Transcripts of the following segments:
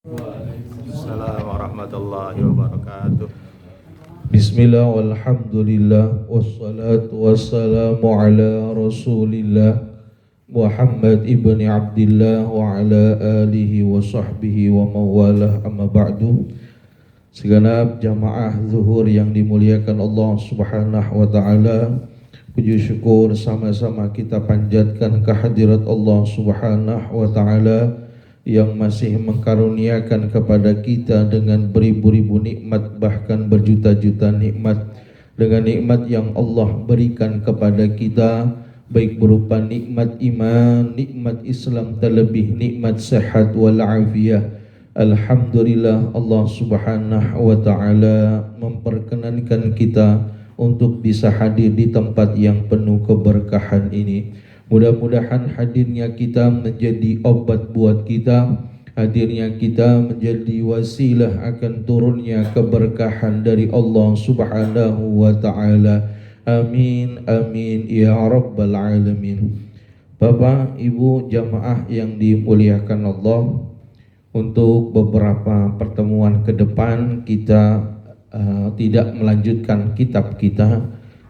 Waalaikumsalam warahmatullahi wabarakatuh. Bismillah walhamdulillah wassalatu wassalamu ala rasulillah Muhammad ibni Abdillah wa ala alihi wa sahbihi wa mawalah amma ba'du. Segenap jamaah zuhur yang dimuliakan Allah subhanahu wa ta'ala, puji syukur sama-sama kita panjatkan kehadirat Allah subhanahu wa ta'ala yang masih mengkaruniakan kepada kita dengan beribu-ribu nikmat, bahkan berjuta-juta nikmat. Dengan nikmat yang Allah berikan kepada kita, baik berupa nikmat iman, nikmat Islam, terlebih nikmat sehat wal afiyah. Alhamdulillah, Allah subhanahu wa ta'ala memperkenankan kita untuk bisa hadir di tempat yang penuh keberkahan ini. Mudah-mudahan hadirnya kita menjadi obat buat kita, hadirnya kita menjadi wasilah akan turunnya keberkahan dari Allah subhanahu wa ta'ala. Amin, amin, ya rabbal alamin. Bapak, Ibu, jamaah yang dimuliakan Allah, untuk beberapa pertemuan ke depan kita tidak melanjutkan kitab kita,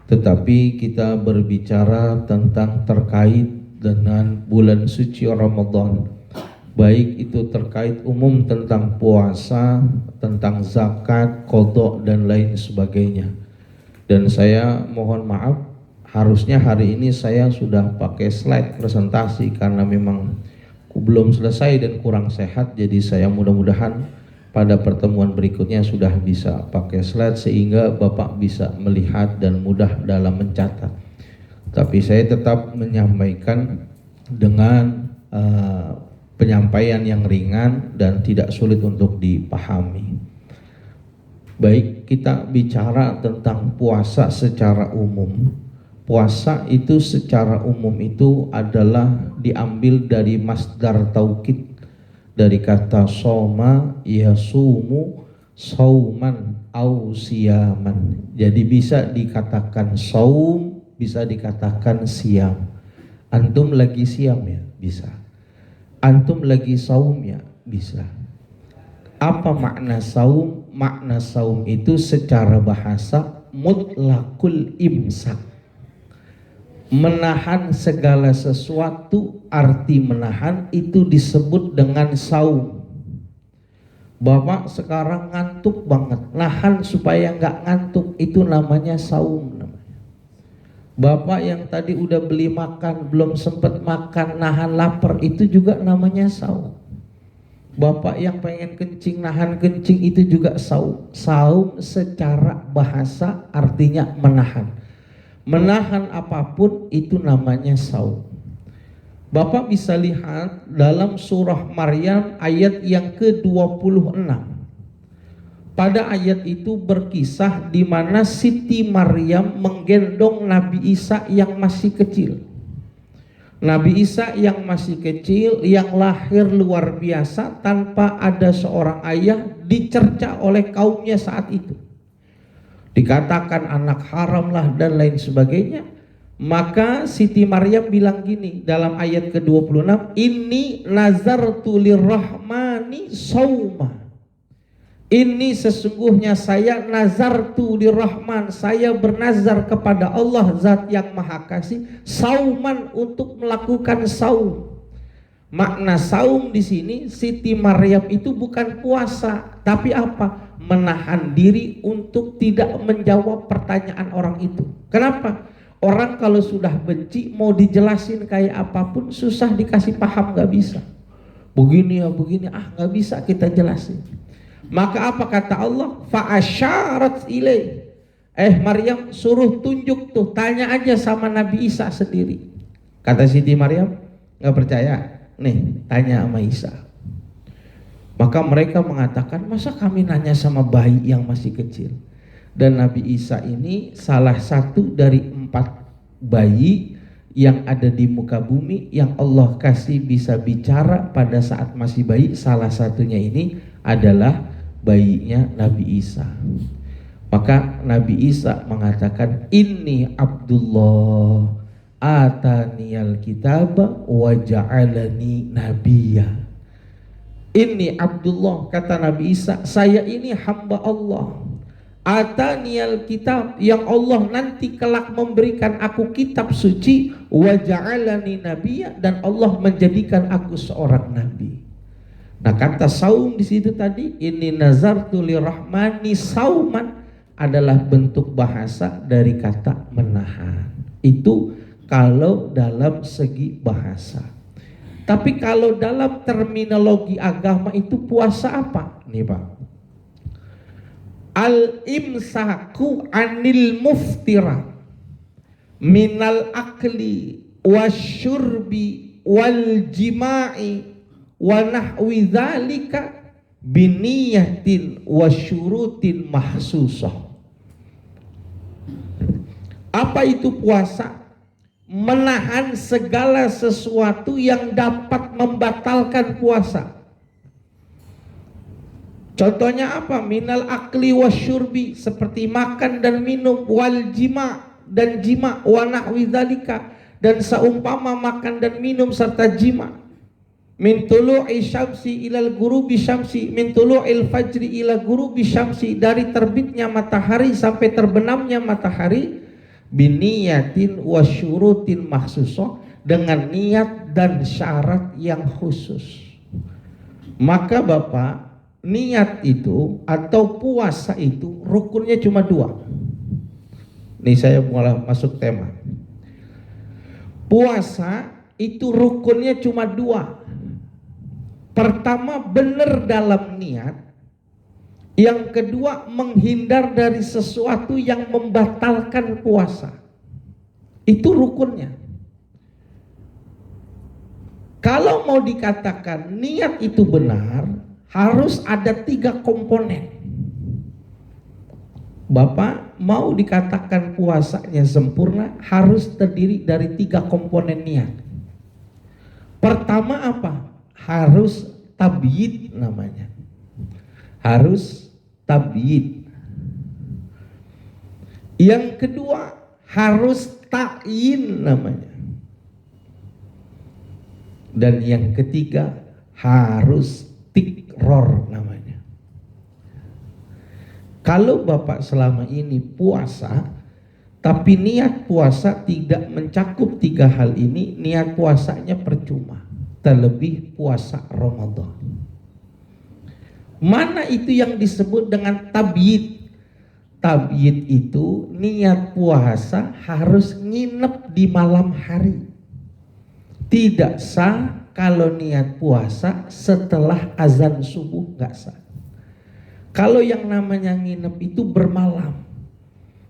tetapi kita berbicara tentang terkait dengan bulan suci Ramadan, baik itu terkait umum tentang puasa, tentang zakat, qada dan lain sebagainya. Dan saya mohon maaf, harusnya hari ini saya sudah pakai slide presentasi karena memang belum selesai dan kurang sehat, jadi saya mudah-mudahan pada pertemuan berikutnya sudah bisa pakai slide sehingga Bapak bisa melihat dan mudah dalam mencatat. Tapi saya tetap menyampaikan dengan penyampaian yang ringan dan tidak sulit untuk dipahami. Baik, kita bicara tentang puasa secara umum. Puasa itu secara umum itu adalah diambil dari masdar taukid, dari kata soma yasumu sauman au siyaman. Jadi bisa dikatakan saum, bisa dikatakan siam. Antum lagi siam ya? Bisa. Antum lagi saum ya? Bisa. Apa makna saum? Makna saum itu secara bahasa mutlakul imsak, menahan segala sesuatu. Arti menahan itu disebut dengan saum. Bapak sekarang ngantuk banget, nahan supaya nggak ngantuk, itu namanya saum. Bapak yang tadi udah beli makan belum sempat makan, nahan lapar, itu juga namanya saum. Bapak yang pengen kencing, nahan kencing, itu juga saum. Saum secara bahasa artinya menahan. Menahan apapun itu namanya saum. Bapak bisa lihat dalam surah Maryam ayat yang ke-26. Pada ayat itu berkisah di mana Siti Maryam menggendong Nabi Isa yang masih kecil. Nabi Isa yang masih kecil, yang lahir luar biasa tanpa ada seorang ayah, dicerca oleh kaumnya saat itu. Dikatakan anak haram lah dan lain sebagainya. Maka Siti Maryam bilang gini dalam ayat ke-26, ini nazartu lirrahmani sauma. Ini sesungguhnya saya nazartu lirrahman, saya bernazar kepada Allah zat yang maha kasih, sauman, untuk melakukan saum. Makna saum di sini Siti Maryam itu bukan puasa, tapi apa? Menahan diri untuk tidak menjawab pertanyaan orang itu. Kenapa? Orang kalau sudah benci mau dijelasin kayak apapun susah dikasih paham, nggak bisa. Begini ya begini, nggak bisa kita jelasin. Maka apa kata Allah? Fa'asyarat ilaih. Maryam suruh tunjuk tuh, tanya aja sama Nabi Isa sendiri. Kata Siti Maryam, nggak percaya. Nih, tanya sama Isa. Maka mereka mengatakan, masa kami nanya sama bayi yang masih kecil? Dan Nabi Isa ini salah satu dari 4 bayi yang ada di muka bumi yang Allah kasih bisa bicara pada saat masih bayi. Salah satunya ini adalah bayinya Nabi Isa. Maka Nabi Isa mengatakan, inni Abdullah ataniyal kitaba wa ja'alani nabiyya. Ini Abdullah, kata Nabi Isa, saya ini hamba Allah. Ataniyal kitab, yang Allah nanti kelak memberikan aku kitab suci, wa ja'alani nabiyya, dan Allah menjadikan aku seorang nabi. Nah, kata saum di situ tadi, ini nazartu lirahmani sauman, adalah bentuk bahasa dari kata menahan. Itu kalau dalam segi bahasa. Tapi kalau dalam terminologi agama itu puasa apa? Nih Pak, al-imsaku anil muftira minal akli wasyurbi wal jima'i wa nahwi dzalika biniyatin wasyurutin mahsusah. Apa itu puasa? Menahan segala sesuatu yang dapat membatalkan puasa. Contohnya apa? Minal akli wasyurbi, seperti makan dan minum, wal jima, dan jima, wa nahwi dzalika, dan seumpama makan dan minum serta jima. Min tulu'i syamsi ilal ghurubi syamsi, min tulu'il fajri ila ghurubi syamsi, dari terbitnya matahari sampai terbenamnya matahari, biniyatin wasyurutin mahsusah, dengan niat dan syarat yang khusus. Maka Bapak, niat itu atau puasa itu rukunnya cuma 2. Nih saya mulai masuk tema. Puasa itu rukunnya cuma 2. Pertama, benar dalam niat. Yang kedua, menghindar dari sesuatu yang membatalkan puasa. Itu rukunnya. Kalau mau dikatakan niat itu benar, harus ada 3 komponen. Bapak mau dikatakan puasanya sempurna, harus terdiri dari 3 komponen niat. Pertama apa? Harus tabyid namanya. Harus tabyid. Yang kedua, harus ta'yin namanya. Dan yang ketiga, harus tikror namanya. Kalau Bapak selama ini puasa, tapi niat puasa tidak mencakup 3 hal ini, niat puasanya percuma. Terlebih puasa Ramadan. Mana itu yang disebut dengan tabyid? Tabyid itu niat puasa harus nginep di malam hari. Tidak sah kalau niat puasa setelah azan subuh, nggak sah. Kalau yang namanya nginep itu bermalam.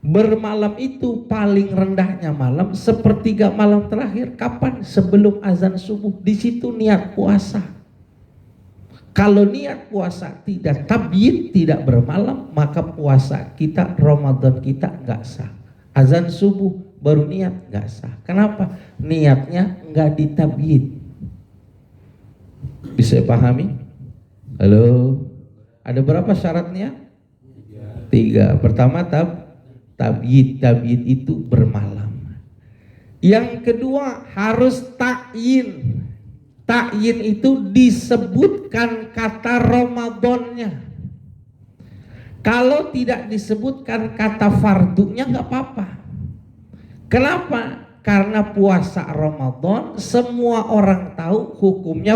Bermalam itu paling rendahnya malam, sepertiga malam terakhir. Kapan? Sebelum azan subuh. Di situ niat puasa. Kalau niat puasa tidak tabyid, tidak bermalam, maka puasa kita, Ramadan kita nggak sah. Azan subuh baru niat, nggak sah. Kenapa? Niatnya nggak ditabyid. Bisa pahami? Halo? Ada berapa syaratnya? 3. Pertama tabyid. Tabyid itu bermalam. Yang kedua harus ta'yin. Ta'yin itu disebutkan kata Ramadannya. Kalau tidak disebutkan kata fardunya nggak apa-apa. Kenapa? Karena puasa Ramadan semua orang tahu hukumnya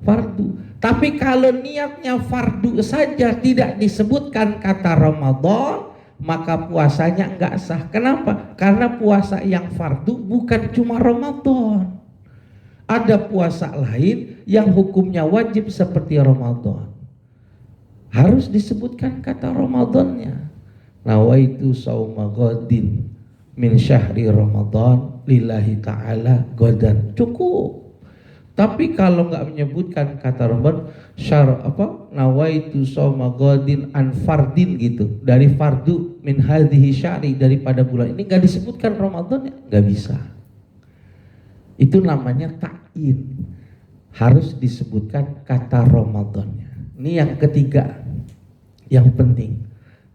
fardu. Tapi kalau niatnya fardu saja tidak disebutkan kata Ramadan, maka puasanya enggak sah. Kenapa? Karena puasa yang fardu bukan cuma Ramadan. Ada puasa lain yang hukumnya wajib seperti Ramadan. Harus disebutkan kata Ramadannya. Nawaitu sauma ghadin min syahri Ramadan lillahi ta'ala ghadan. Cukup. Tapi kalau nggak menyebutkan kata Ramadan, nawaitu shauma ghadin an fardin gitu, dari fardu min hadhihi syahri, daripada bulan ini, nggak disebutkan Ramadan, ya nggak bisa. Itu namanya ta'yin. Harus disebutkan kata Ramadannya. Ini yang ketiga, yang penting,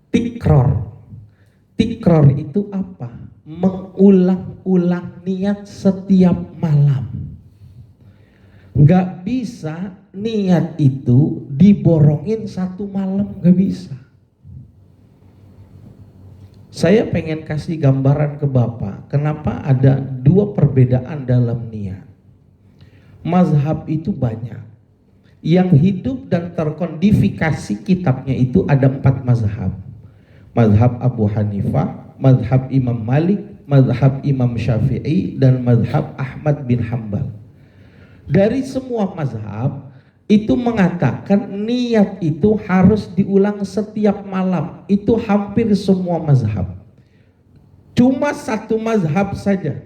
tikror. Tikror itu apa? Mengulang-ulang niat setiap malam. Nggak bisa niat itu diborongin satu malam, gak bisa. Saya pengen kasih gambaran ke Bapak, kenapa ada dua perbedaan dalam niat. Mazhab itu banyak. Yang hidup dan terkodifikasi kitabnya itu ada 4 mazhab. Mazhab Abu Hanifah, mazhab Imam Malik, mazhab Imam Syafi'i, dan mazhab Ahmad bin Hambal. Dari semua mazhab itu mengatakan niat itu harus diulang setiap malam. Itu hampir semua mazhab. Cuma satu mazhab saja,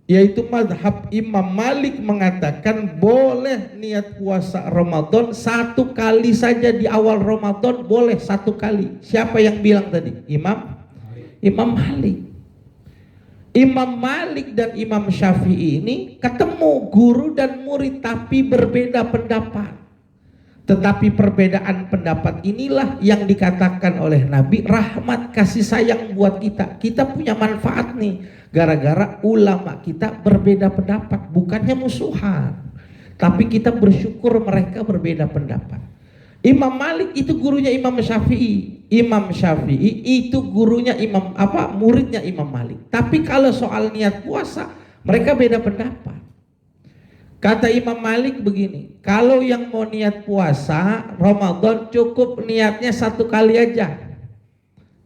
yaitu mazhab Imam Malik mengatakan boleh niat puasa Ramadan 1 kali saja di awal Ramadan, boleh 1 kali. Siapa yang bilang tadi? Imam Malik. Imam Malik dan Imam Syafi'i ini ketemu guru dan murid tapi berbeda pendapat. Tetapi perbedaan pendapat inilah yang dikatakan oleh Nabi rahmat kasih sayang buat kita. Kita punya manfaat nih gara-gara ulama kita berbeda pendapat, bukannya musuhan. Tapi kita bersyukur mereka berbeda pendapat. Imam Malik itu gurunya Imam Syafi'i. Imam Syafi'i itu gurunya muridnya Imam Malik. Tapi kalau soal niat puasa, mereka beda pendapat. Kata Imam Malik begini, kalau yang mau niat puasa Ramadan cukup niatnya 1 kali aja.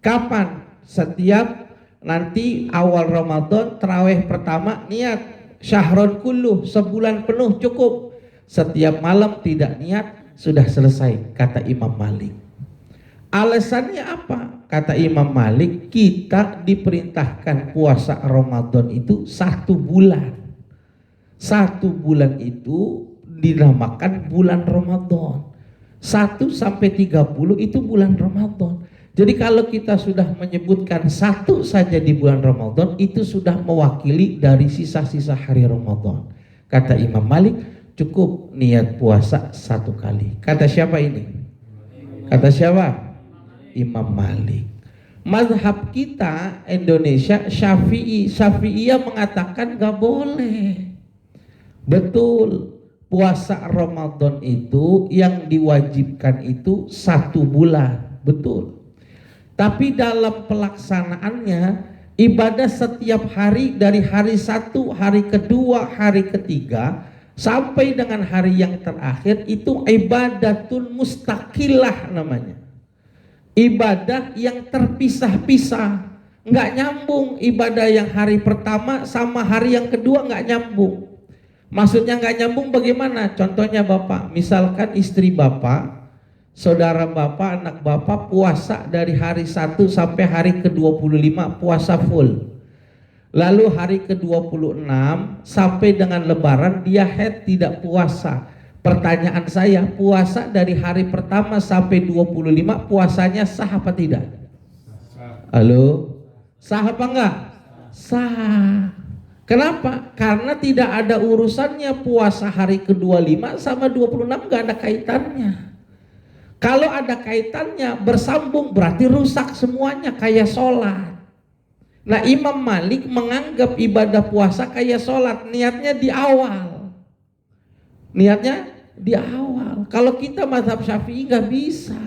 Kapan? Setiap nanti awal Ramadan tarawih pertama niat syahrun kulluh, sebulan penuh cukup. Setiap malam tidak niat, sudah selesai, kata Imam Malik. Alasannya apa? Kata Imam Malik, kita diperintahkan puasa Ramadan itu 1 bulan. 1 bulan itu dinamakan bulan Ramadan. 1 sampai 30 itu bulan Ramadan. Jadi kalau kita sudah menyebutkan 1 saja di bulan Ramadan, itu sudah mewakili dari sisa-sisa hari Ramadan. Kata Imam Malik, cukup niat puasa 1 kali. Kata siapa ini? Kata siapa? Imam Malik. Mazhab kita Indonesia Syafi'iyah mengatakan gak boleh. Betul, puasa Ramadan itu yang diwajibkan itu 1 bulan, betul. Tapi dalam pelaksanaannya ibadah setiap hari dari hari 1, hari kedua, hari ketiga sampai dengan hari yang terakhir itu ibadatun mustaqillah namanya. Ibadah yang terpisah-pisah, nggak nyambung. Ibadah yang hari pertama sama hari yang kedua nggak nyambung. Maksudnya nggak nyambung bagaimana? Contohnya Bapak, misalkan istri Bapak, saudara Bapak, anak Bapak puasa dari hari 1 sampai hari ke-25 puasa full. Lalu hari ke-26 sampai dengan lebaran dia haid tidak puasa. Pertanyaan saya, puasa dari hari pertama sampai 25 puasanya sah apa tidak? Halo? Sah apa enggak? Sah. Kenapa? Karena tidak ada urusannya puasa hari ke-25 sama 26, enggak ada kaitannya. Kalau ada kaitannya bersambung berarti rusak semuanya kayak sholat. Nah Imam Malik menganggap ibadah puasa kayak sholat, niatnya di awal. Niatnya di awal. Kalau kita mazhab Syafi'i nggak bisa.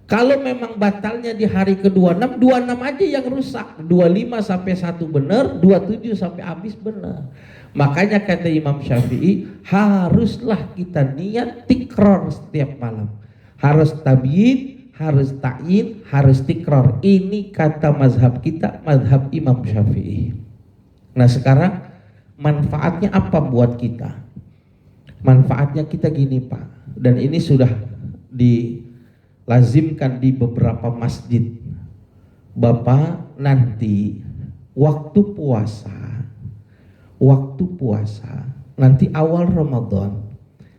Kalau memang batalnya di hari ke-26, 26 aja yang rusak. 25 sampai 1 benar, 27 sampai habis benar. Makanya kata Imam Syafi'i, haruslah kita niat tikror setiap malam. Harus tabiin, harus ta'in, harus tikror. Ini kata mazhab kita, mazhab Imam Syafi'i. Nah sekarang manfaatnya apa buat kita? Manfaatnya kita gini Pak, dan ini sudah dilazimkan di beberapa masjid. Bapak nanti waktu puasa nanti awal Ramadan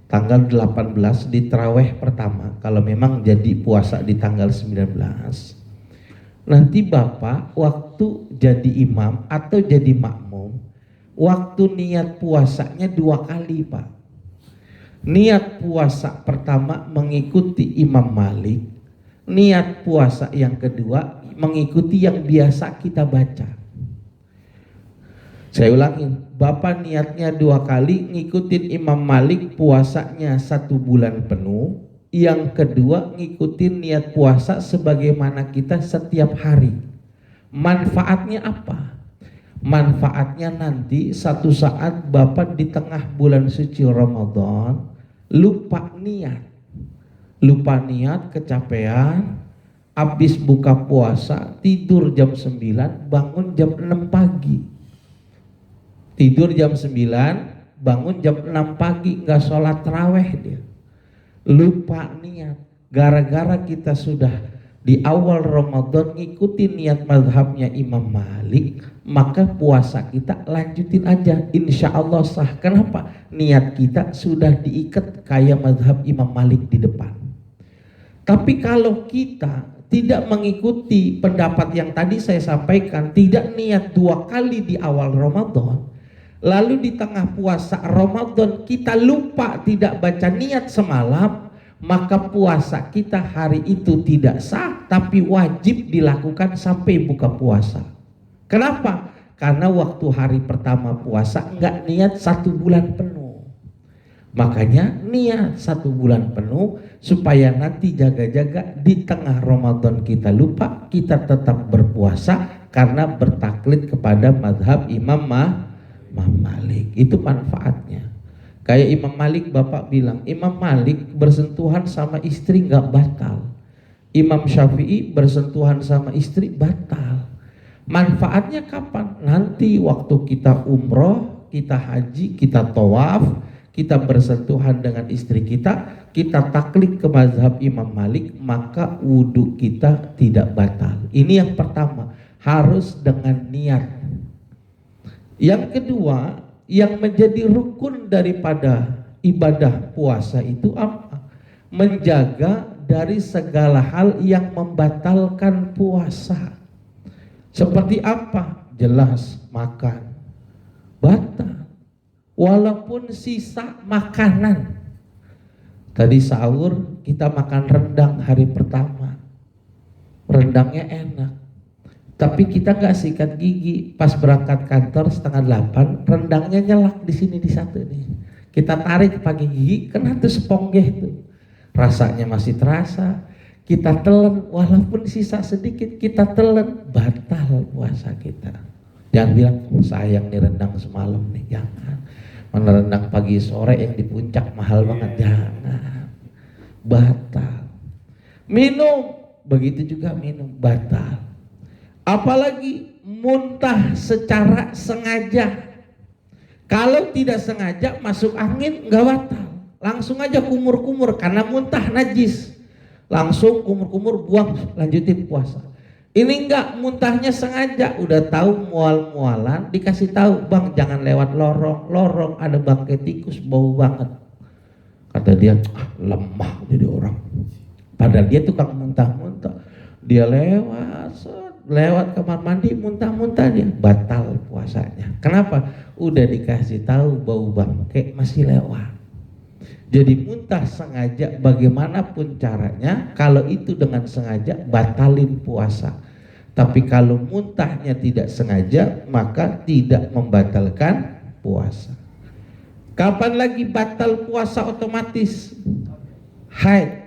tanggal 18 di tarawih pertama, kalau memang jadi puasa di tanggal 19, nanti Bapak waktu jadi imam atau jadi makmum, waktu niat puasanya 2 kali Pak. Niat puasa pertama mengikuti Imam Malik, niat puasa yang kedua mengikuti yang biasa kita baca. Saya ulangi, Bapak niatnya 2 kali ngikutin Imam Malik puasanya 1 bulan penuh. Yang kedua ngikutin niat puasa sebagaimana kita setiap hari. Manfaatnya apa? Manfaatnya nanti satu saat Bapak di tengah bulan suci Ramadan lupa niat, kecapean, habis buka puasa, tidur jam 9, bangun jam 6 pagi. Tidur jam 9, bangun jam 6 pagi, nggak sholat taraweh dia. Lupa niat. Gara-gara kita sudah di awal Ramadan ngikutin niat mazhabnya Imam Malik, maka puasa kita lanjutin aja. Insya Allah sah. Kenapa? Niat kita sudah diikat kayak mazhab Imam Malik di depan. Tapi kalau kita tidak mengikuti pendapat yang tadi saya sampaikan, tidak niat 2 kali di awal Ramadan, lalu di tengah puasa Ramadan kita lupa tidak baca niat semalam, maka puasa kita hari itu tidak sah, tapi wajib dilakukan sampai buka puasa. Kenapa? Karena waktu hari pertama puasa enggak niat 1 bulan penuh. Makanya niat 1 bulan penuh supaya nanti jaga-jaga di tengah Ramadan kita lupa, kita tetap berpuasa karena bertaklid kepada mazhab Imam Malik. Itu manfaatnya. Kayak Imam Malik, Bapak bilang Imam Malik bersentuhan sama istri nggak batal. Imam Syafi'i bersentuhan sama istri batal. Manfaatnya kapan? Nanti waktu kita umroh, kita haji, kita tawaf, kita bersentuhan dengan istri kita taklid ke mazhab Imam Malik, maka wudhu kita tidak batal. Ini yang pertama, harus dengan niat. Yang kedua, yang menjadi rukun daripada ibadah puasa itu apa? Menjaga dari segala hal yang membatalkan puasa. Seperti apa? Jelas, makan batal. Walaupun sisa makanan. Tadi sahur kita makan rendang hari pertama, rendangnya enak, tapi kita nggak sikat gigi. Pas berangkat kantor 7:30, rendangnya nyelak di sini di satu nih. Kita tarik pakai gigi, kena tuh seponggeh tuh. Rasanya masih terasa. Kita telan, walaupun sisa sedikit kita telan, batal puasa kita. Jangan bilang sayang nih rendang semalam nih, jangan. Mana rendang pagi sore yang di puncak mahal banget, jangan. Batal. Minum, begitu juga minum, batal. Apalagi muntah secara sengaja. Kalau tidak sengaja masuk angin nggak batal, langsung aja kumur-kumur karena muntah najis, langsung kumur-kumur buang, lanjutin puasa. Ini enggak, muntahnya sengaja, udah tahu mual-mualan, dikasih tahu, bang jangan lewat lorong ada bangkai tikus bau banget. Kata dia, lemah jadi orang. Padahal dia tukang muntah-muntah, dia lewat kamar mandi muntah-muntah, dia batal puasanya. Kenapa? Udah dikasih tahu bau bangkai masih lewat. Jadi muntah sengaja bagaimanapun caranya, kalau itu dengan sengaja batalin puasa. Tapi kalau muntahnya tidak sengaja, maka tidak membatalkan puasa. Kapan lagi batal puasa otomatis? Haid.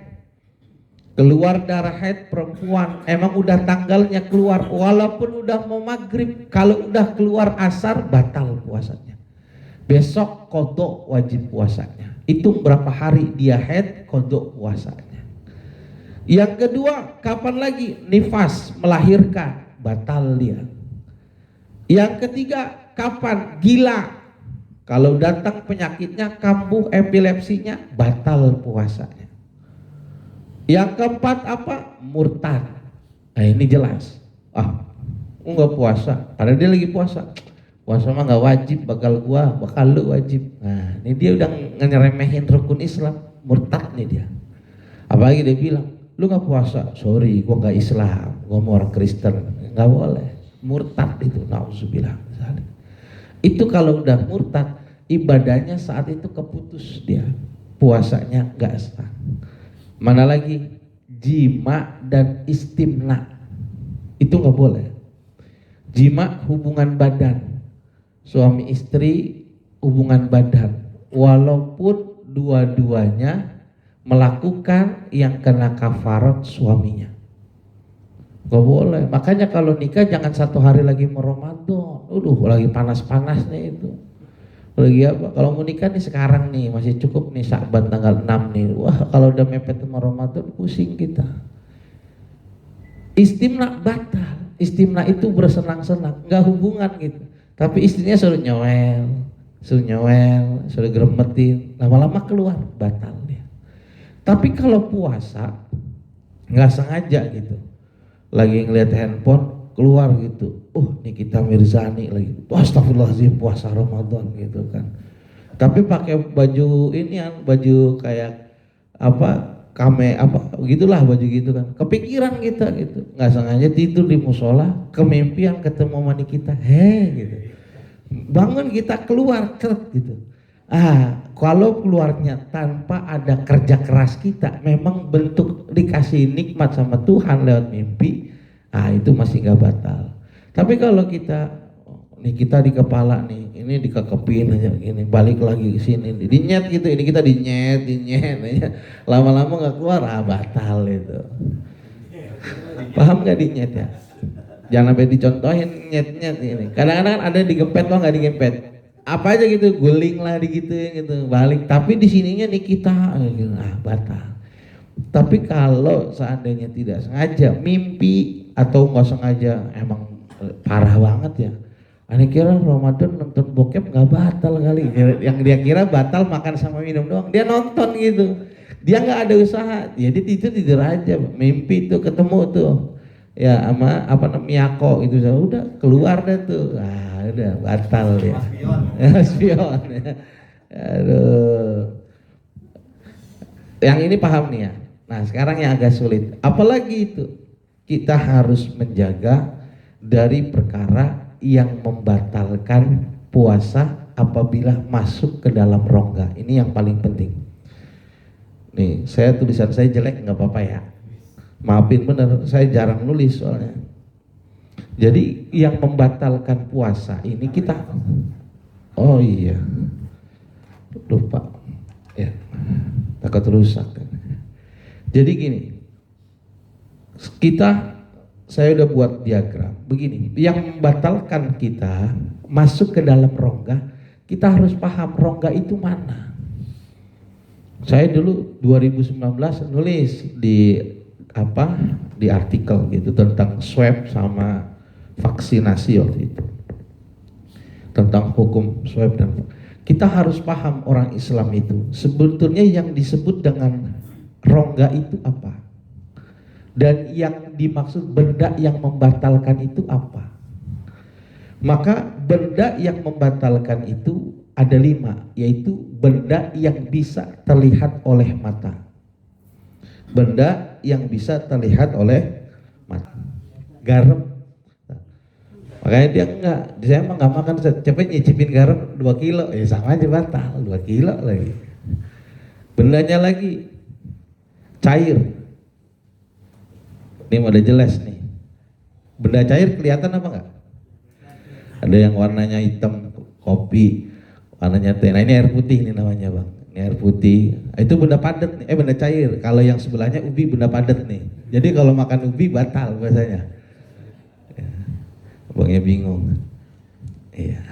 Keluar darah haid perempuan, emang udah tanggalnya keluar, walaupun udah mau maghrib, kalau udah keluar asar batal puasanya. Besok qadha wajib puasanya. Itu berapa hari dia haid, qadha puasanya. Yang kedua, kapan lagi? Nifas, melahirkan, batal dia. Yang ketiga, kapan? Gila. Kalau datang penyakitnya, kambuh, epilepsinya, batal puasanya. Yang keempat apa? Murtad. Nah ini jelas. Enggak puasa, padahal dia lagi puasa. Puasa mah nggak wajib, bakal lu wajib. Nah ini dia udah ngeremehin rukun Islam, murtad nih dia. Apalagi dia bilang, lu nggak puasa, sorry, gua nggak Islam, gua mau orang Kristen, nggak boleh. Murtad itu, nauzubillah. Itu kalau udah murtad, ibadahnya saat itu keputus dia, puasanya nggak sah. Mana lagi? Jima dan istimna, itu nggak boleh. Jima hubungan badan, suami istri hubungan badan, walaupun dua-duanya melakukan yang kena kafarat suaminya. Gak boleh. Makanya kalau nikah jangan satu hari lagi mau Ramadan. Lagi panas-panasnya itu. Lagi apa? Kalau mau nikah nih sekarang nih, masih cukup nih Syakban tanggal 6 nih. Wah, kalau udah mepet sama Ramadan pusing kita. Istimna batal. Istimna itu bersenang-senang, nggak hubungan gitu. Tapi istrinya suruh nyowel, suruh geremetin, lama-lama keluar batal dia. Tapi kalau puasa nggak sengaja gitu, lagi ngeliat handphone keluar gitu, Nikita Mirzani lagi, astagfirullahaladzim puasa Ramadan gitu kan. Tapi pakai baju ini yang baju kayak apa gitulah baju gitu kan, kepikiran kita gitu, nggak sengaja tidur di musola, kemimpian ketemu sama Nikita, gitu, bangun kita keluar gitu. Kalau keluarnya tanpa ada kerja keras kita, memang bentuk dikasih nikmat sama Tuhan lewat mimpi, itu masih nggak batal. Tapi kalau kita kita di kepala nih, ini dikekepin aja gini, balik lagi ke sini, dinyet gitu, ini kita dinyet aja, lama-lama nggak keluar, batal itu. Paham nggak dinyet ya? Jangan sampai dicontohin nyet ini. Kadang-kadang ada yang digempet loh, nggak digempet. Apa aja gitu, guling lah digituin gitu, balik. Tapi di sininya Nikita, gitu, batal. Tapi kalau seandainya tidak sengaja, mimpi atau nggak sengaja, emang parah banget ya. Aneh kira Ramadan nonton bokep nggak batal kali. Yang dia kira batal makan sama minum doang. Dia nonton gitu. Dia nggak ada usaha. Jadi tidur aja. Mimpi tuh ketemu tuh. Ya sama Miyako itu udah keluar deh tuh. Udah batal ya. Spion ya. Aduh. Yang ini paham nih ya. Nah sekarang yang agak sulit. Apalagi itu kita harus menjaga dari perkara yang membatalkan puasa apabila masuk ke dalam rongga. Ini yang paling penting. Nih, tulisan saya jelek nggak apa-apa ya. Maafin bener, saya jarang nulis soalnya. Jadi yang membatalkan puasa ini kita, lupa ya, takut rusak. Jadi gini, saya udah buat diagram begini, yang membatalkan kita masuk ke dalam rongga, kita harus paham rongga itu mana. Saya dulu 2019 nulis di artikel gitu tentang swab sama vaksinasi waktu itu, tentang hukum swab dan kita harus paham orang Islam itu sebetulnya yang disebut dengan rongga itu apa, dan yang dimaksud benda yang membatalkan itu apa. Maka benda yang membatalkan itu ada 5, yaitu benda yang bisa terlihat oleh mata. Benda yang bisa terlihat oleh mata. Garam. Makanya saya emang nggak makan, cepet nyicipin garam 2 kilo, sama aja batal, 2 kilo lagi. Bendanya lagi cair. Ini udah jelas nih. Benda cair kelihatan apa enggak? Ada yang warnanya hitam, kopi, warnanya teh. Nah ini air putih nih namanya bang. Ini air putih. Itu benda padat nih, benda cair. Kalau yang sebelahnya ubi benda padat nih. Jadi kalau makan ubi batal biasanya. Ya. Abangnya bingung. Iya.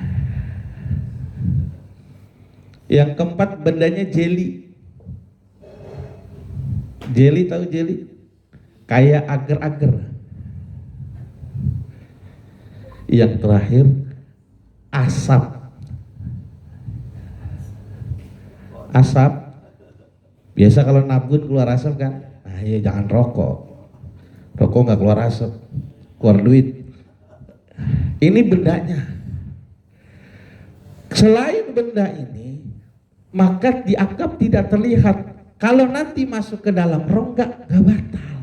Yang keempat bendanya jelly. Jelly, tahu jelly? Kayak agar-agar. Yang terakhir asap. Asap biasa kalau nabun keluar asap kan. Nah ya jangan rokok. Rokok nggak keluar asap, keluar duit. Ini bendanya. Selain benda ini, maka dianggap tidak terlihat. Kalau nanti masuk ke dalam rongga nggak batal.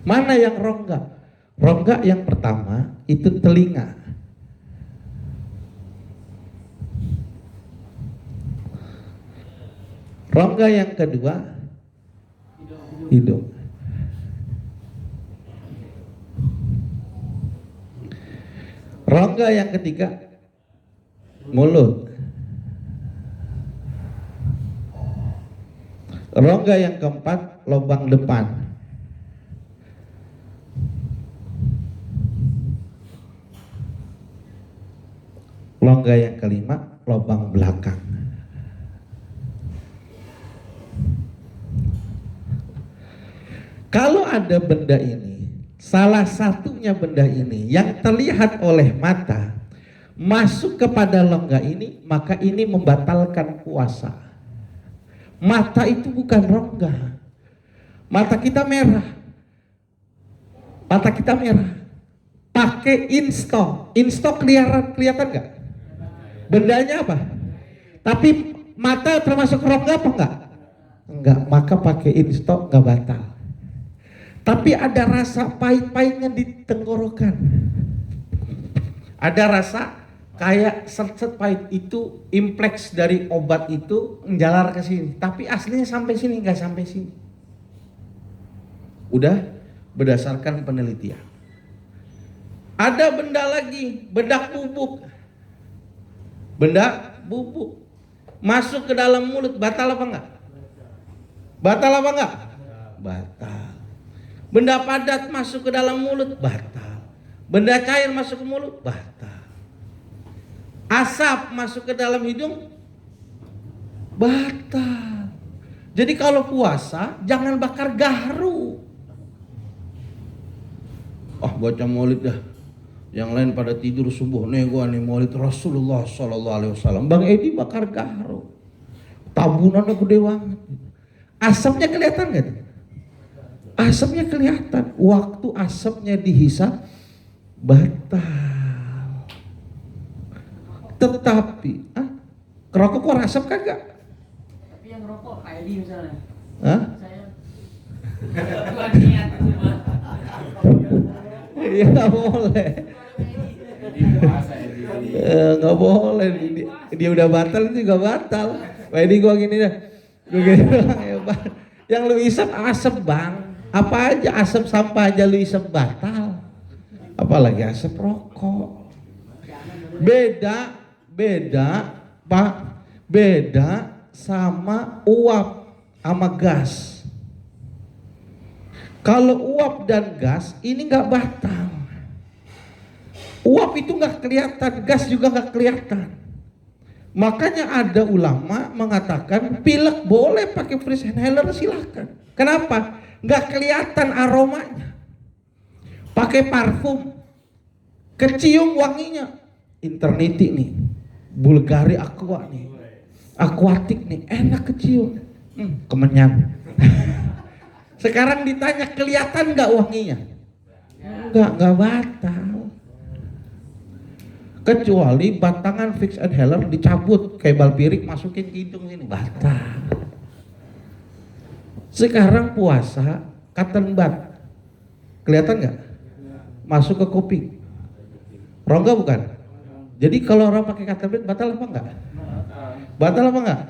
Mana yang rongga? Rongga yang pertama itu telinga. Rongga yang kedua hidung. Rongga yang ketiga mulut. Rongga yang keempat, lubang depan. Rongga yang kelima, lubang belakang. Kalau ada benda ini, salah satunya benda ini yang terlihat oleh mata masuk kepada rongga ini, maka ini membatalkan puasa. Mata itu bukan rongga. Mata kita merah. Mata kita merah. Pakai instok. Instok kelihatan nggak? Bendanya apa? Tapi mata termasuk rongga apa enggak? Enggak, maka pakai instok nggak batal. Tapi ada rasa pahit-pahitnya di tenggorokan. Ada rasa kayak set-set pahit, itu impleks dari obat itu menjalar ke sini. Tapi aslinya sampai sini, nggak sampai sini. Udah berdasarkan penelitian. Ada benda lagi, bedak bubuk. Benda bubuk masuk ke dalam mulut, batal apa enggak? Batal apa enggak? Batal. Benda padat masuk ke dalam mulut, batal. Benda cair masuk ke mulut, batal. Asap masuk ke dalam hidung, batal. Jadi kalau puasa jangan bakar gaharu. Baca maulid dah. Yang lain pada tidur subuh, nih gua nih maulid Rasulullah SAW. Bang Edi bakar gaharu. Tabunannya gede banget. Asapnya kelihatan gak? Asapnya kelihatan. Waktu asapnya dihisap, batal. Tetapi kerokok kok asap kagak? Tapi yang rokok ID misalnya. Saya bukan niat itu mah. Iya nggak boleh. Nggak boleh. Dia udah batal juga batal. Ini gua gini dah. Gua gini ya, yang lu isap asap bang. Apa aja asap sampah aja lu isap batal. Apalagi asap rokok. Beda Pak. Beda sama uap sama gas. Kalau uap dan gas ini nggak batal. Uap itu nggak kelihatan, gas juga nggak kelihatan. Makanya ada ulama mengatakan pilek boleh pakai freeze inhaler, silahkan. Kenapa? Nggak kelihatan aromanya. Pakai parfum, kecium wanginya. Internity nih, Bulgari Aqua nih, Aquatic nih, enak kecium. Kemenyan. Sekarang ditanya kelihatan nggak wanginya? Nggak batal. Kecuali batangan fix inhaler dicabut kayak balpirik masukin ke hidung sini, batal. Sekarang puasa cotton bud, kelihatan nggak? Masuk ke kuping, rongga bukan? Jadi kalau orang pakai cotton bud batal apa enggak? Batal apa enggak?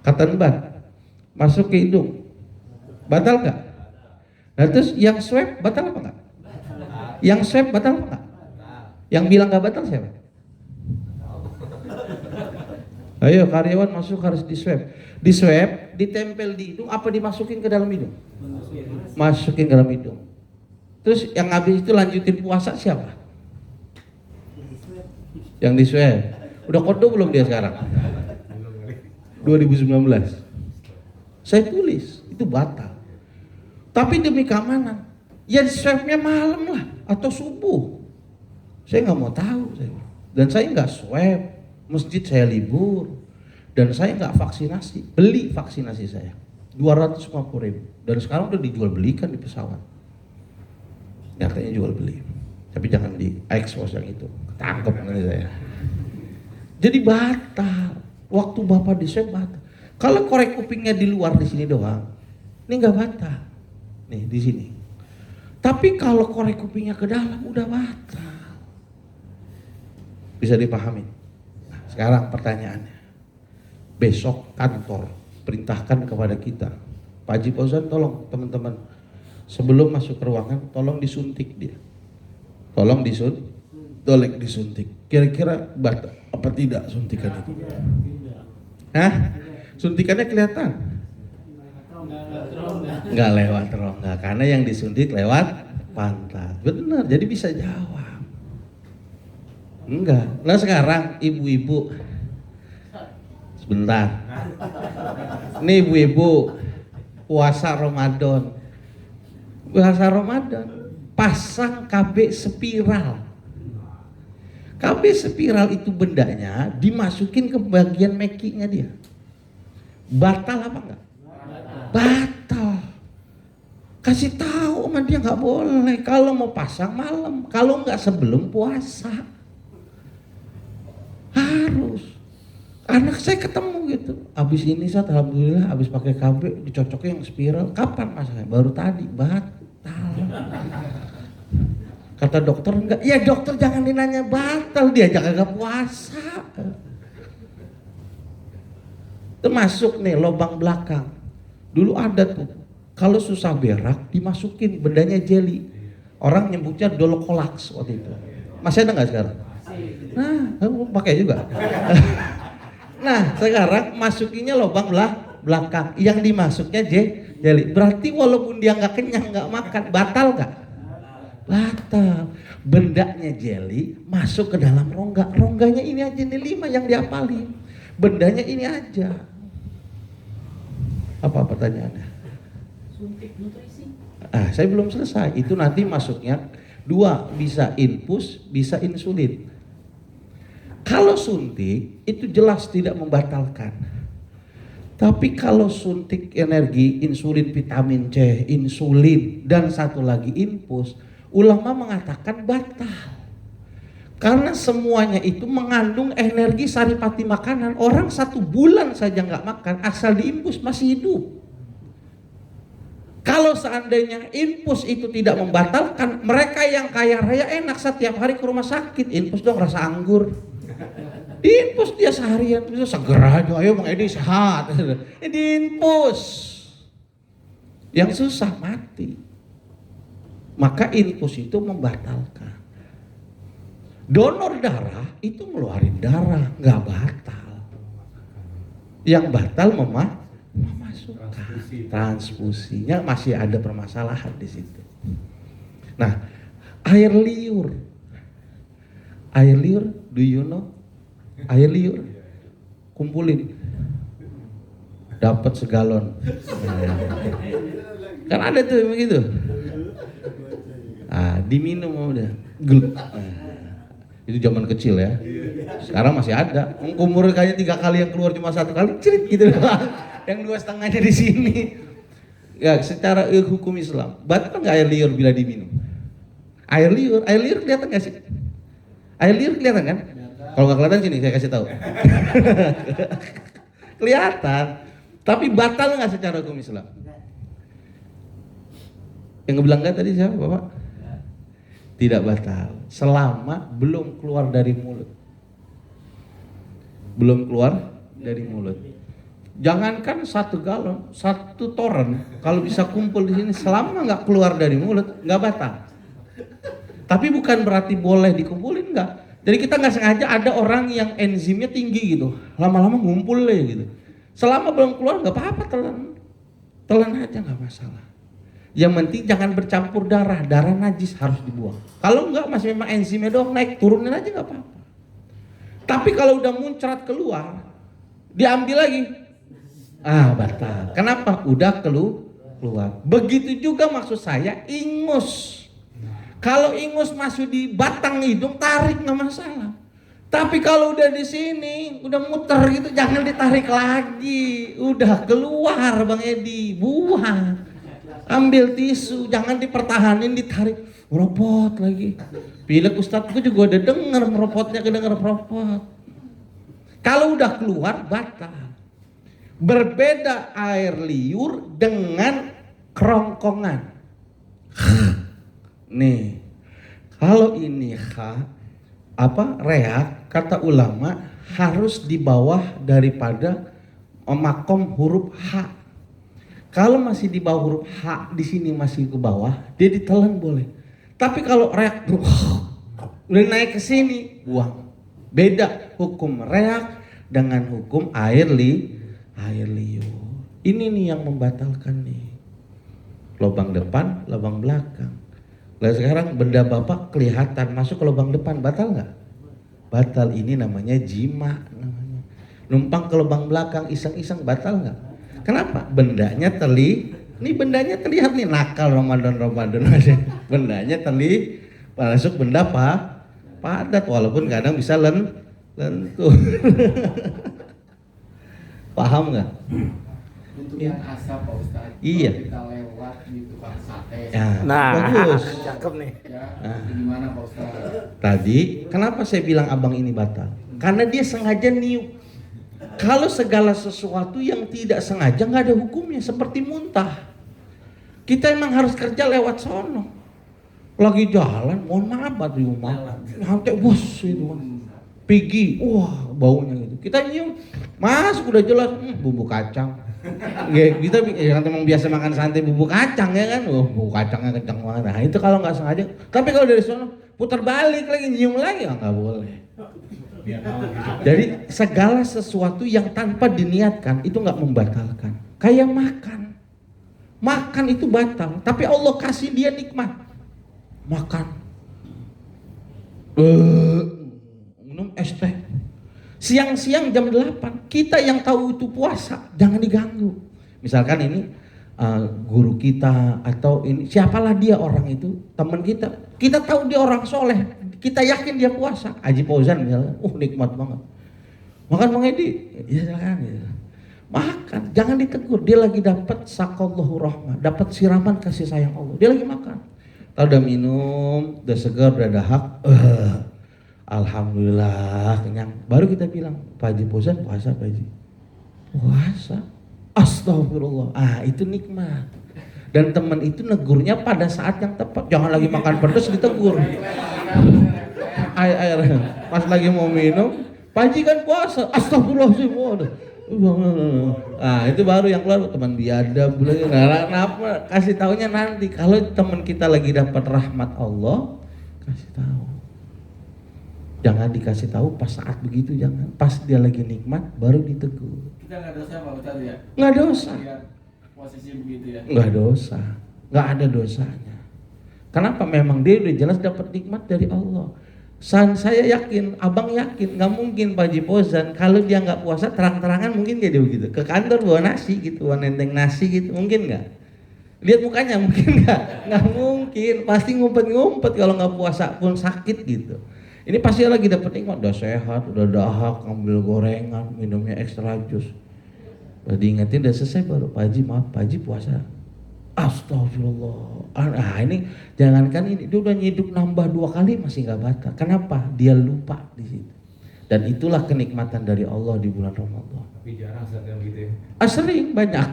Cotton bud masuk ke hidung, batal nggak? Nah terus yang swab batal apa enggak? Yang swab batal apa enggak? Yang bilang nggak batal siapa? Ayo karyawan masuk harus di swab. Di swab, ditempel di hidung, apa dimasukin ke dalam hidung? Masukin ke dalam hidung. Terus yang habis itu lanjutin puasa siapa? Yang di swab. Udah kodo belum dia sekarang? 2019. Saya tulis, itu batal. Tapi demi keamanan, ya swabnya malam lah atau subuh. Saya nggak mau tahu, dan saya nggak swab, masjid saya libur, dan saya nggak vaksinasi, beli vaksinasi saya 250.000, dan sekarang udah dijual belikan di pesawat. Nyatanya jual beli, tapi jangan di expose yang itu, ketangkep nanti saya. Jadi batal, waktu bapak di swab batal. Kalau korek kupingnya di luar di sini doang, ini nggak batal, nih di sini. Tapi kalau korek kupingnya ke dalam udah batal. Bisa dipahami? Nah, sekarang pertanyaannya, besok kantor perintahkan kepada kita, Pak Haji Fauzan tolong teman-teman sebelum masuk ke ruangan tolong disuntik dia, tolong disuntik. Kira-kira batal, Apa tidak suntikan itu? Hah? Suntikannya kelihatan? Enggak lewat rongga, karena yang disuntik lewat pantat. Benar, jadi bisa jawab. Enggak. Nah sekarang ibu-ibu, sebentar. Ini ibu-ibu puasa Ramadan. Puasa Ramadan, pasang KB spiral. KB spiral itu bendanya dimasukin ke bagian mekinya dia. Batal apa enggak? Batal. Kasih tahu sama dia nggak boleh. Kalau mau pasang malam, kalau nggak sebelum puasa. Harus. Anak saya ketemu gitu. Abis ini saat alhamdulillah abis pakai KB dicocoknya yang spiral. Kapan pasangnya? Baru tadi. Batal. Kata dokter enggak. Ya dokter jangan dinanya batal, dia jangan kagak puasa. Termasuk nih lubang belakang. Dulu ada tuh, kalau susah berak dimasukin bendanya jeli. Orang nyebutnya Dolokolaks waktu itu. Masih ada nggak sekarang? Nah, kamu pakai juga. Nah, sekarang masukinnya lubang belakang. Yang dimasuknya jeli. Berarti walaupun dia nggak kenyang, nggak makan, batal nggak? Batal. Bendanya jeli masuk ke dalam rongga. Rongganya ini aja nih 5 yang diapalin. Bendanya ini aja. Apa pertanyaannya? Suntik nutrisi. Saya belum selesai. Itu nanti masuknya 2, bisa infus, bisa insulin. Kalau suntik itu jelas tidak membatalkan. Tapi kalau suntik energi, insulin, vitamin C, insulin, dan satu lagi infus, ulama mengatakan batal. Karena semuanya itu mengandung energi saripati makanan. Orang 1 bulan saja nggak makan, asal diinfus masih hidup. Kalau seandainya infus itu tidak membatalkan, mereka yang kaya raya enak setiap hari ke rumah sakit. Infus dong rasa anggur. Diinfus dia seharian, itu seger aja. Ayo Bang Edi sehat. Diinfus. Yang susah mati. Maka infus itu membatalkan. Donor darah itu ngeluarin darah, nggak batal. Yang batal memasukkan. Transfusinya masih ada permasalahan di situ. Nah, air liur. Air liur, do you know? Air liur, kumpulin. Dapat segalon. Kan ada tuh begitu. Diminum udah. Itu zaman kecil ya. Sekarang masih ada. Umur kayaknya 3 kali yang keluar cuma 1 kali, cerit gitu doang. Yang 2,5-nya di sini. Ya, secara hukum Islam, batal nggak air liur bila diminum? Air liur kelihatan nggak sih? Air liur kelihatan kan? Kalau nggak kelihatan sini saya kasih tahu. Kelihatan. Tapi batal nggak secara hukum Islam? Yang ngebilang nggak tadi siapa Bapak? Tidak batal selama belum keluar dari mulut. Belum keluar dari mulut. Jangankan 1 galon, 1 toren kalau bisa kumpul di sini selama nggak keluar dari mulut nggak batal. Tapi bukan berarti boleh dikumpulin, nggak. Jadi kita nggak sengaja ada orang yang enzimnya tinggi gitu, lama-lama ngumpul gitu. Selama belum keluar nggak apa-apa, telan aja nggak masalah. Yang penting jangan bercampur darah najis harus dibuang. Kalau enggak masih memang enzimnya doang naik, turunin aja nggak apa-apa. Tapi kalau udah muncrat keluar, diambil lagi, batal. Kenapa? Udah keluar. Begitu juga maksud saya ingus. Kalau ingus masuk di batang hidung, tarik nggak masalah. Tapi kalau udah di sini, udah muter gitu, jangan ditarik lagi. Udah keluar Bang Edi, buang. Ambil tisu, jangan dipertahanin, ditarik, meropot lagi. Pilek Ustadz gue juga udah denger meropotnya, kedenger meropot. Kalau udah keluar, batal. Berbeda air liur dengan kerongkongan. Nih, kalau ini reak, kata ulama harus di bawah daripada makom huruf H. Kalau masih di bawah huruf H, di sini masih ke bawah, dia ditelan boleh. Tapi kalau reak udah naik ke sini, buang. Beda hukum reak dengan hukum air liur. Ini nih yang membatalkan nih. Lubang depan, lubang belakang. Lah sekarang benda bapak kelihatan masuk ke lubang depan, batal nggak? Batal. Ini namanya jima namanya. Numpang ke lubang belakang iseng-iseng, batal nggak? Kenapa? Bendanya ini bendanya terlihat nih, nakal Ramadan. Bendanya masuk benda padat, walaupun kadang bisa lentur. Paham nggak? Untuk yang asap Pak Ustadz, Iya. kalau kita lewat di tukang sate, Ya, Nah, bagus. cakep nih. ya Nah. itu gimana Pak Ustadz? Tadi kenapa saya bilang abang ini batal? Karena dia sengaja niup. Kalau segala sesuatu yang tidak sengaja nggak ada hukumnya, seperti muntah. Kita emang harus kerja lewat sono. Lagi jalan, mohon maaf di rumah, sampai bos itu, pigi, wah baunya gitu. Kita nyium, masuk udah jelas, bumbu kacang. Ya, kita yang memang biasa makan santai bumbu kacang ya kan, bumbu kacangnya kencang banget. Nah itu kalau nggak sengaja. Tapi kalau dari sono putar balik lagi, nyium lagi, ya nggak boleh. Jadi segala sesuatu yang tanpa diniatkan itu nggak membatalkan. Kayak makan itu batal, tapi Allah kasih dia nikmat. Makan, minum es teh, siang-siang jam 8, kita yang tahu itu puasa, jangan diganggu. Misalkan ini guru kita atau ini siapalah dia orang itu, teman kita tahu dia orang soleh, kita yakin dia puasa. Haji Fauzan misalnya, nikmat banget. Makan Bang Edi, ya silakan. Ya. Makan, jangan ditegur, dia lagi dapat sakallahu rahmah, dapat siraman kasih sayang Allah, dia lagi makan. Tahu udah minum, udah segar, udah dahak, alhamdulillah kenyang. Baru kita bilang, Pak Haji Fauzan puasa Pak Haji? Puasa? Astagfirullah. Itu nikmat. Dan teman itu negurnya pada saat yang tepat. Jangan lagi makan pedas ditegur. Air pas lagi mau minum, Pak Haji kan puasa. Astagfirullah. Itu baru yang keluar teman biadab. Kenapa? Kasih taunya nanti. Kalau teman kita lagi dapat rahmat Allah, kasih tahu. Jangan dikasih tahu pas saat begitu, jangan. Pas dia lagi nikmat baru ditegur. Kita nggak dosa Pak Ustadz ya? Nggak dosa. Lihat posisi begitu ya? Nggak dosa. Nggak ada dosanya. Kenapa? Memang dia udah jelas dapat nikmat dari Allah. Saya yakin, abang yakin, nggak mungkin Pak Haji Fauzan kalau dia nggak puasa terang-terangan mungkin dia begitu. Ke kantor bawa nasi gitu, bawa nenteng nasi gitu, mungkin nggak? Lihat mukanya mungkin nggak mungkin. Pasti ngumpet-ngumpet kalau nggak puasa pun sakit gitu. Ini pasti lagi dapat nikmat, udah sehat, udah dahak, ngambil gorengan, minumnya ekstra jus. Udah diingetin, udah selesai baru Pak Haji, maaf Pak Haji puasa. Astagfirullah. Ini jangankan ini, dia udah nyiduk nambah 2 kali masih nggak batal. Kenapa? Dia lupa di situ. Dan itulah kenikmatan dari Allah di bulan Ramadan. Tapi jarang saat yang gitu ya. Sering, banyak.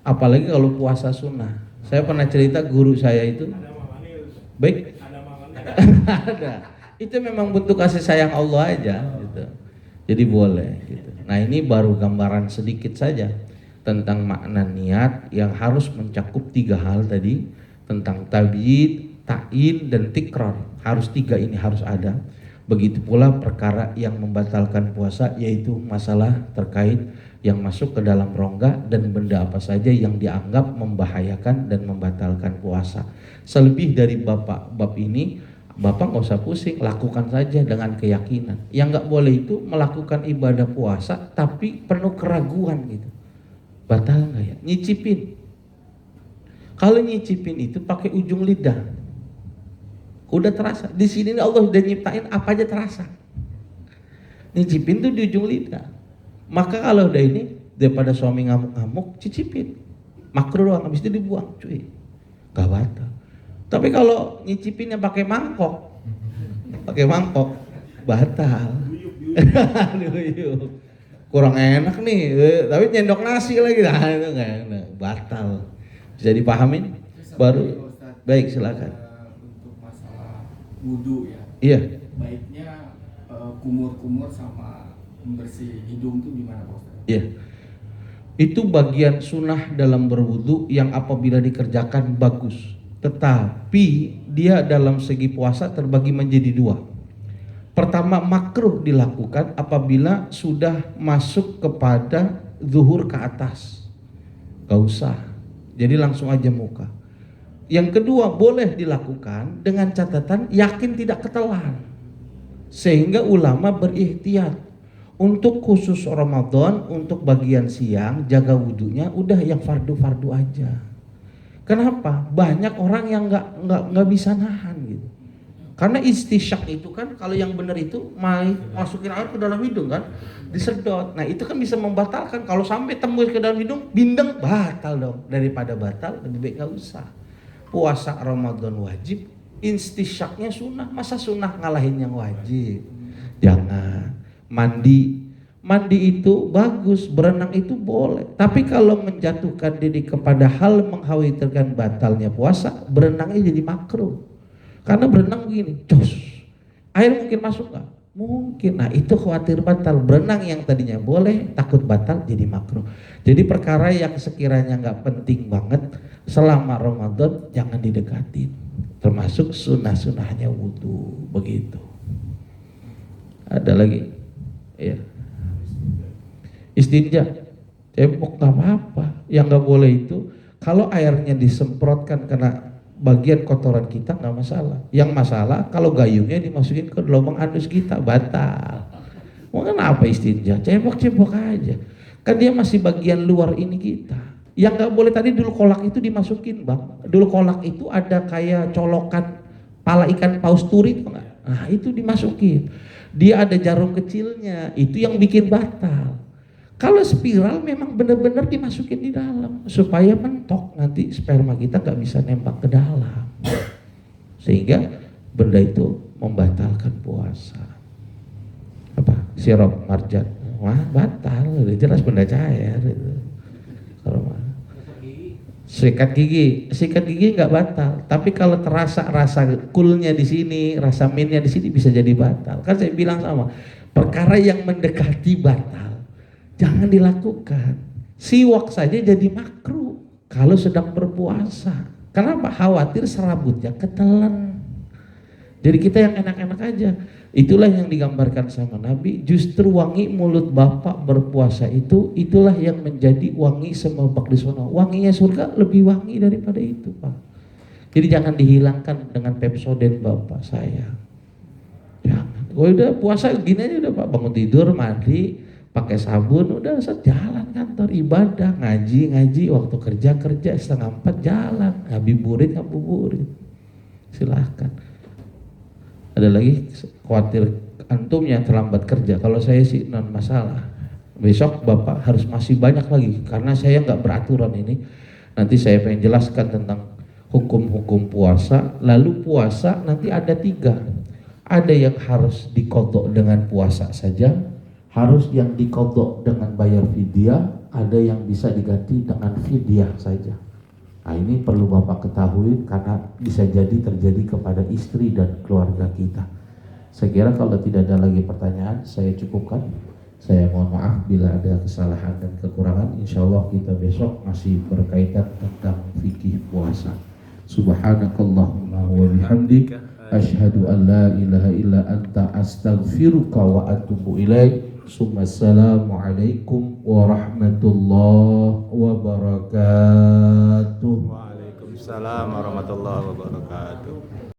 Apalagi kalau puasa sunnah. Saya pernah cerita guru saya itu. Baik. Ada. Itu memang bentuk kasih sayang Allah aja gitu. Jadi boleh gitu. Nah, ini baru gambaran sedikit saja tentang makna niat yang harus mencakup 3 hal tadi, tentang tabyid, ta'in, dan tikrar. Harus 3 ini harus ada. Begitu pula perkara yang membatalkan puasa, yaitu masalah terkait yang masuk ke dalam rongga dan benda apa saja yang dianggap membahayakan dan membatalkan puasa. Selebih dari bab ini, Bapak nggak usah pusing, lakukan saja dengan keyakinan. Yang nggak boleh itu melakukan ibadah puasa tapi penuh keraguan gitu. Batal nggak ya? Nyicipin. Kalau nyicipin itu pakai ujung lidah, udah terasa. Di sini Allah udah nyiptain apa aja terasa. Nyicipin tuh di ujung lidah. Maka kalau udah ini, daripada suami ngamuk-ngamuk, cicipin. Makruh doang, habis itu dibuang, cuy. Gak batal. Tapi kalau nyicipinnya pakai mangkok, batal. Kurang enak nih, tapi nyendok nasi lagi, nah itu nggak enak, batal. Bisa dipahamin? Baru, baik silakan. Untuk masalah wudu ya. Iya. Baiknya kumur-kumur sama membersih hidung tuh gimana Pak Ustadz? Iya. Itu bagian sunnah dalam berwudu yang apabila dikerjakan bagus. Tetapi dia dalam segi puasa terbagi menjadi dua. Pertama, makruh dilakukan apabila sudah masuk kepada zuhur ke atas. Gak usah, jadi langsung aja muka. Yang kedua, boleh dilakukan dengan catatan yakin tidak ketelan. Sehingga ulama berikhtiar untuk khusus Ramadan, untuk bagian siang jaga wudunya udah yang fardu-fardu aja. Kenapa? Banyak orang yang nggak bisa nahan gitu. Karena istisyak itu kan kalau yang benar itu masukin air ke dalam hidung kan, disedot. Nah itu kan bisa membatalkan. Kalau sampai tembus ke dalam hidung, bindeng, batal dong. Daripada batal, lebih baik nggak usah. Puasa Ramadan wajib, istisyaknya sunnah. Masa sunnah ngalahin yang wajib? Jangan. Mandi itu bagus, berenang itu boleh. Tapi kalau menjatuhkan diri kepada hal mengkhawatirkan batalnya puasa, berenangnya jadi makruh. Karena berenang begini, cus, air mungkin masuk nggak? Mungkin. Nah itu khawatir batal. Berenang yang tadinya boleh, takut batal jadi makruh. Jadi perkara yang sekiranya nggak penting banget selama Ramadan jangan didekatin. Termasuk sunnah-sunnahnya wudu, begitu. Ada lagi? Ya. Istinja, cebok nggak apa-apa. Yang nggak boleh itu kalau airnya disemprotkan kena bagian kotoran kita nggak masalah. Yang masalah kalau gayungnya dimasukin ke lubang anus kita, batal. Mau kenapa istinja? Cebok-cebok aja. Kan dia masih bagian luar ini kita. Yang nggak boleh tadi dulu kolak itu dimasukin, bang. Dulu kolak itu ada kayak colokan pala ikan paus turi itu nggak? Nah itu dimasukin. Dia ada jarum kecilnya, itu yang bikin batal. Kalau spiral memang benar-benar dimasukin di dalam supaya mentok, nanti sperma kita nggak bisa nembak ke dalam, sehingga benda itu membatalkan puasa. Apa? Sirup marjan, wah batal, udah jelas benda cair itu. Kalau sikat gigi nggak batal, tapi kalau terasa rasa kulnya di sini, rasa minnya di sini bisa jadi batal. Kan saya bilang sama, perkara yang mendekati batal jangan dilakukan. Siwak saja jadi makruh kalau sedang berpuasa. Kenapa? Khawatir serabutnya ketelan. Jadi kita yang enak-enak aja. Itulah yang digambarkan sama Nabi. Justru wangi mulut Bapak berpuasa itu, itulah yang menjadi wangi semerbak di sana. Wanginya surga lebih wangi daripada itu, Pak. Jadi jangan dihilangkan dengan Pepsodent Bapak saya. Jangan. Gue udah puasa gini aja udah Pak, bangun tidur, mandi, pakai sabun, udah jalan kantor, ibadah, ngaji, waktu kerja, 3:30 jalan, ngabuburit. Silahkan. Ada lagi khawatir antumnya terlambat kerja. Kalau saya sih non masalah. Besok Bapak harus masih banyak lagi karena saya nggak beraturan ini. Nanti saya pengen jelaskan tentang hukum-hukum puasa. Lalu puasa nanti ada 3. Ada yang harus diqadha dengan puasa saja, harus yang diqadha dengan bayar fidyah, ada yang bisa diganti dengan fidyah saja. Nah ini perlu Bapak ketahui karena bisa jadi terjadi kepada istri dan keluarga kita. Saya kira kalau tidak ada lagi pertanyaan, saya cukupkan. Saya mohon maaf bila ada kesalahan dan kekurangan. Insya Allah kita besok masih berkaitan tentang fikih puasa. Subhanakallahumma wa bihamdik, asyhadu an la ilaha illa anta, astaghfiruka wa atubu ilaik. Assalamualaikum warahmatullahi wabarakatuh. Waalaikumsalam warahmatullahi wabarakatuh.